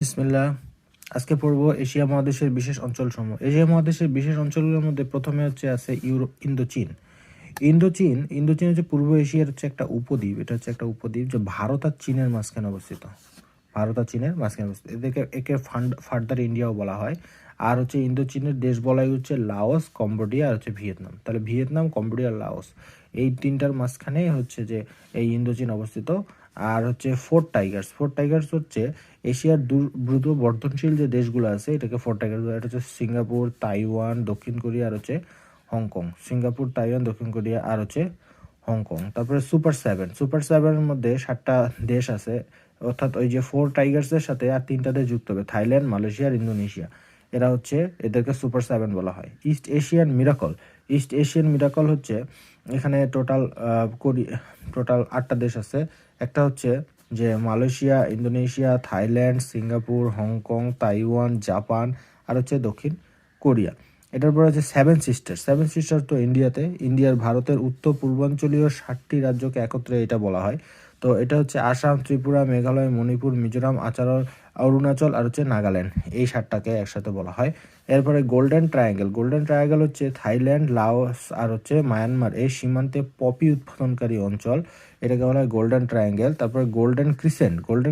বিসমিল্লাহ। আজকে পড়ব এশিয়া মহাদেশের বিশেষ অঞ্চলসমূহ। এশিয়া মহাদেশের বিশেষ অঞ্চলগুলোর মধ্যে প্রথমে আছে ইন্দোচীন। ইন্দোচীন হচ্ছে পূর্ব এশিয়ার একটা উপদ্বীপ। এটা হচ্ছে একটা উপদ্বীপ যে ভারত আর চীনের মাঝখানে অবস্থিত। একে ফার্দার ইন্ডিয়াও বলা হয়। আর ইন্দোচীনের দেশ বলাই লাওস, কম্বোডিয়া আর ভিয়েতনাম। তাহলে ভিয়েতনাম, কম্বোডিয়া, লাওস এই তিনটার মাঝখানে যে এই ইন্দোচীন অবস্থিত। আর ফোর্ট টাইগার্স হচ্ছে এশিয়ার দ্রুত বর্ধনশীল যে দেশগুলো আছে এটাকে ফোর্ট টাইগার্স। এটা হচ্ছে সিঙ্গাপুর, তাইওয়ান, দক্ষিণ কোরিয়া আর হংকং। সিঙ্গাপুর, তাইওয়ান, দক্ষিণ কোরিয়া আর হংকং। তারপরে সুপার সেভেনের মধ্যে 7টা দেশ আছে, অর্থাৎ ওই যে ফোর টাইগার্সের সাথে আর 3টা দেশ যুক্ত হবে, থাইল্যান্ড, মালয়েশিয়া আর ইন্দোনেশিয়া। এদেরকে সুপার সেভেন বলা হয়। ইস্ট এশিয়ান মিরাকল হচ্ছে এখানে টোটাল 8টা দেশ আছে। একটা হচ্ছে যে Malaysia, Indonesia, Thailand, Singapore, Hong Kong, Taiwan, Japan আর দক্ষিণ কোরিয়া। এটার পর সেভেন সিস্টার তো ইন্ডিয়ার ভারতের উত্তর পূর্বাঞ্চলীয় 7টি রাজ্যকে একত্রে এটা বলা হয়। তো এটা হচ্ছে আসাম, ত্রিপুরা, মেঘালয়, মণিপুর, মিজোরাম, অরুণাচল আর নাগাল্যান্ড। এই 7টাকে একসাথে বলা হয়। এরপরে গোল্ডেন ট্রায়াঙ্গেল হচ্ছে থাইল্যান্ড, লাওস আর মায়ানমার এই সীমান্তে পপি উৎপাদনকারী অঞ্চল। এটাকে বলা হয় গোল্ডেন ট্রায়াঙ্গেল। তারপরে গোল্ডেন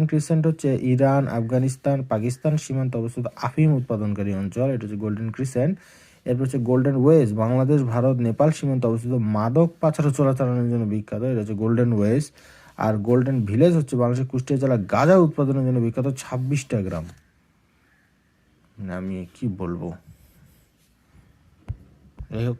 ক্রিসেন্ট হচ্ছে ইরান, আফগানিস্তান, পাকিস্তান সীমান্তে অবস্থিত আফিম উৎপাদনকারী অঞ্চল। এটা হচ্ছে গোল্ডেন ক্রিসেন্ট। এরপর হচ্ছে গোল্ডেন ওয়েজ, বাংলাদেশ, ভারত, নেপাল সীমান্তে অবস্থিত মাদক পাচার চোরাচালানের জন্য বিখ্যাত। এটা হচ্ছে গোল্ডেন ওয়েজ। আর গোল্ডেন ভিলেজ হচ্ছে বাংলাদেশের কুষ্টিয়া জেলা গাঁজা উৎপাদনের জন্য বিখ্যাত, 26টা গ্রাম। আমি কি বলবো, যাই হোক।